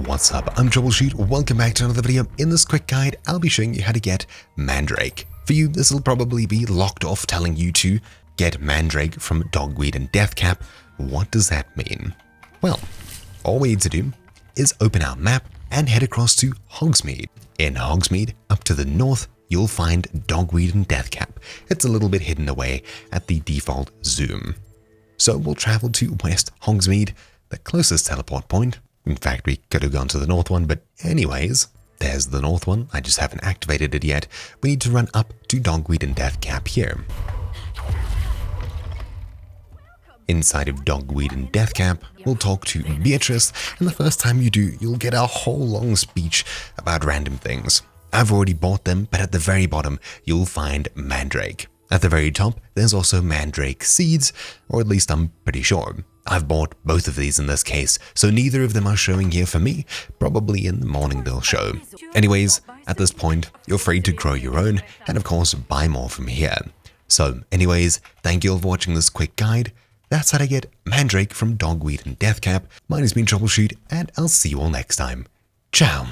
What's up? I'm Troubleshoot. Welcome back to another video. In this quick guide, I'll be showing you how to get Mandrake. For you, this will probably be locked off telling you to get Mandrake from Dogweed and Deathcap. What does that mean? Well, all we need to do is open our map and head across to Hogsmeade. In Hogsmeade, up to the north, you'll find Dogweed and Deathcap. It's a little bit hidden away at the default zoom. So we'll travel to West Hogsmeade, the closest teleport point. In fact, we could have gone to the north one, but anyways, there's the north one. I just haven't activated it yet. We need to run up to Dogweed and Deathcap here. Inside of Dogweed and Deathcap, we'll talk to Beatrice, and the first time you do, you'll get a whole long speech about random things. I've already bought them, but at the very bottom, you'll find Mandrake. At the very top, there's also Mandrake Seeds, or at least I'm pretty sure. I've bought both of these in this case, so neither of them are showing here for me. Probably in the morning they'll show. Anyways, at this point, you're free to grow your own, and of course, buy more from here. So anyways, thank you all for watching this quick guide. That's how to get Mandrake from Dogweed and Deathcap. Mine has been Troubleshoot, and I'll see you all next time. Ciao!